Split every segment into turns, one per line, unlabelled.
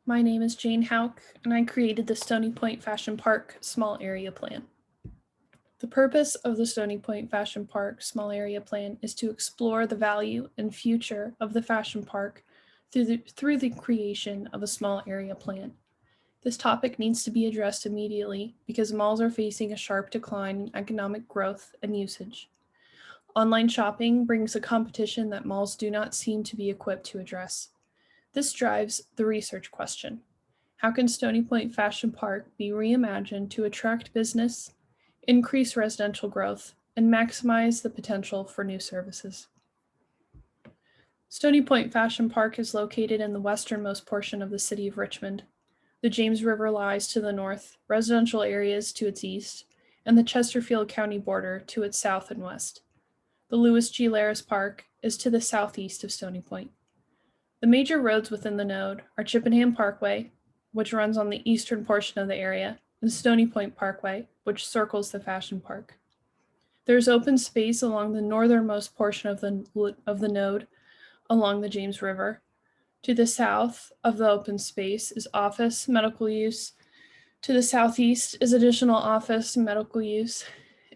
My name is Jane Howk, and I created the Stony Point Fashion Park Small Area Plan. The purpose of the Stony Point Fashion Park Small Area Plan is to explore the value and future of the fashion park through the creation of a small area plan. This topic needs to be addressed immediately because malls are facing a sharp decline in economic growth and usage. Online shopping brings a competition that malls do not seem to be equipped to address. This drives the research question. How can Stony Point Fashion Park be reimagined to attract business, increase residential growth, and maximize the potential for new services? Stony Point Fashion Park is located in the westernmost portion of the city of Richmond. The James River lies to the north, residential areas to its east, and the Chesterfield County border to its south and west. The Lewis G. Larris Park is to the southeast of Stony Point. The major roads within the node are Chippenham Parkway, which runs on the eastern portion of the area, and Stony Point Parkway, which circles the fashion park. There is open space along the northernmost portion of the node along the James River. To the south of the open space is office, medical use. To the southeast is additional office and medical use.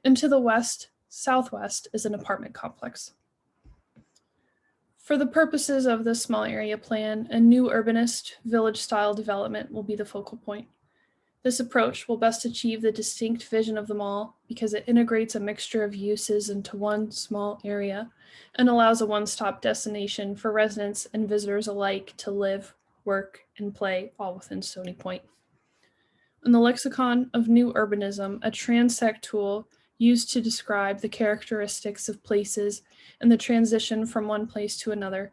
And to the southwest is an apartment complex. For the purposes of this small area plan, a new urbanist village-style development will be the focal point. This approach will best achieve the distinct vision of the mall because it integrates a mixture of uses into one small area and allows a one-stop destination for residents and visitors alike to live, work, and play all within Stony Point. In the lexicon of new urbanism, a transect tool used to describe the characteristics of places and the transition from one place to another.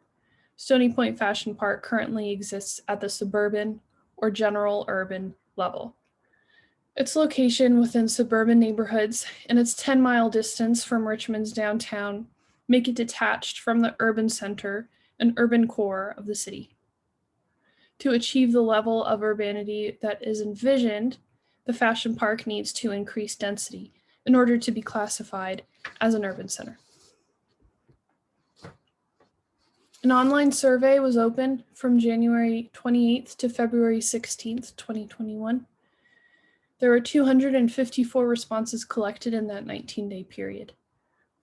Stony Point Fashion Park currently exists at the suburban or general urban level. Its location within suburban neighborhoods and its 10-mile distance from Richmond's downtown make it detached from the urban center and urban core of the city. To achieve the level of urbanity that is envisioned, the fashion park needs to increase density in order to be classified as an urban center. An online survey was open from January 28th to February 16th, 2021. There were 254 responses collected in that 19-day period.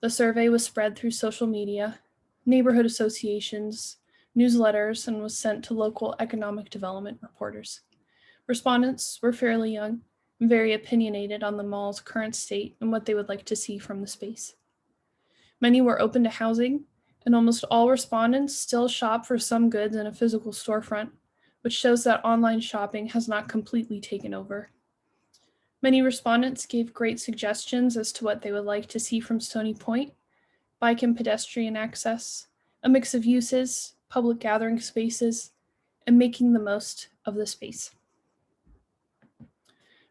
The survey was spread through social media, neighborhood associations, newsletters, and was sent to local economic development reporters. Respondents were fairly young and very opinionated on the mall's current state and what they would like to see from the space. Many were open to housing, and almost all respondents still shop for some goods in a physical storefront, which shows that online shopping has not completely taken over. Many respondents gave great suggestions as to what they would like to see from Stony Point: bike and pedestrian access, a mix of uses, public gathering spaces, and making the most of the space.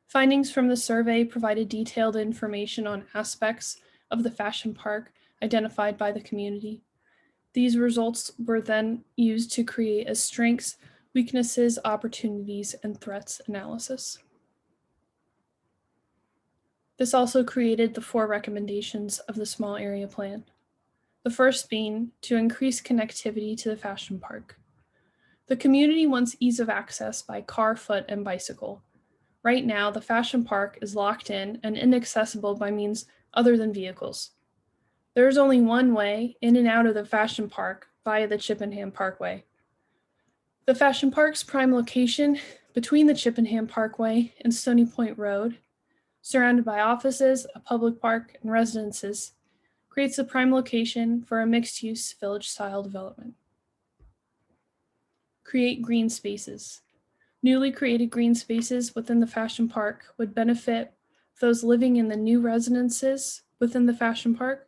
Findings from the survey provided detailed information on aspects of the fashion park identified by the community. These results were then used to create a strengths, weaknesses, opportunities, and threats analysis. This also created the 4 recommendations of the small area plan. The first being to increase connectivity to the fashion park. The community wants ease of access by car, foot, and bicycle. Right now, the fashion park is locked in and inaccessible by means other than vehicles. There is only one way in and out of the fashion park via the Chippenham Parkway. The fashion park's prime location between the Chippenham Parkway and Stony Point Road, surrounded by offices, a public park, and residences, creates a prime location for a mixed-use village-style development. Create green spaces. Newly created green spaces within the fashion park would benefit those living in the new residences within the fashion park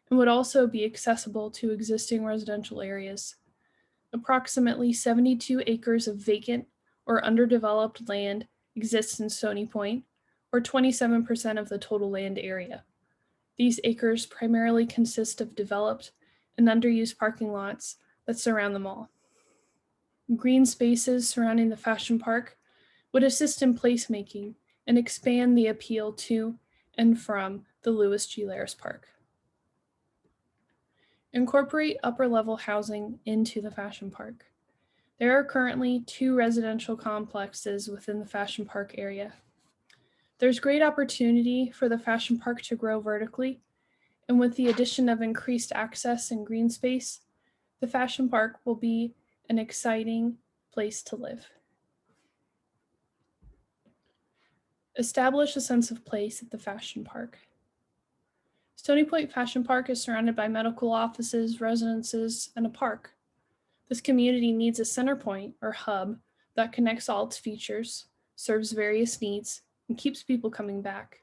and would also be accessible to existing residential areas. Approximately 72 acres of vacant or underdeveloped land exists in Stony Point, or 27% of the total land area. These acres primarily consist of developed and underused parking lots that surround the mall. Green spaces surrounding the fashion park would assist in placemaking and expand the appeal to and from the Lewis G. Larris Park. Incorporate upper-level housing into the fashion park. There are currently 2 residential complexes within the Fashion Park area. There's great opportunity for the Fashion Park to grow vertically, and with the addition of increased access and green space, the Fashion Park will be an exciting place to live. Establish a sense of place at the Fashion Park. Stony Point Fashion Park is surrounded by medical offices, residences, and a park. This community needs a center point or hub that connects all its features, serves various needs, and keeps people coming back.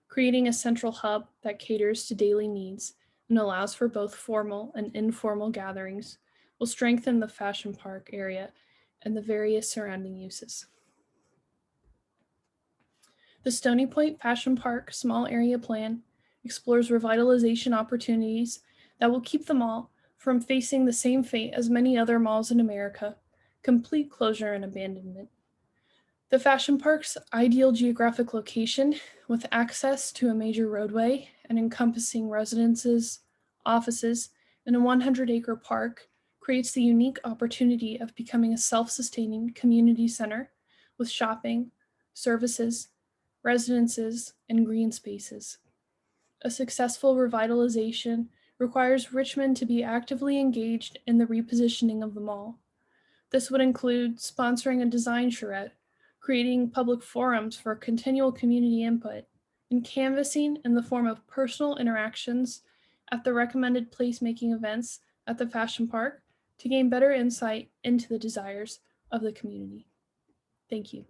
Creating a central hub that caters to daily needs and allows for both formal and informal gatherings will strengthen the Fashion Park area and the various surrounding uses. The Stony Point Fashion Park Small Area Plan explores revitalization opportunities that will keep the mall from facing the same fate as many other malls in America, complete closure and abandonment. The Fashion Park's ideal geographic location, with access to a major roadway and encompassing residences, offices, and a 100-acre park, creates the unique opportunity of becoming a self-sustaining community center with shopping, services, residences, and green spaces. A successful revitalization requires Richmond to be actively engaged in the repositioning of the mall. This would include sponsoring a design charrette, creating public forums for continual community input, and canvassing in the form of personal interactions at the recommended placemaking events at the Fashion Park to gain better insight into the desires of the community. Thank you.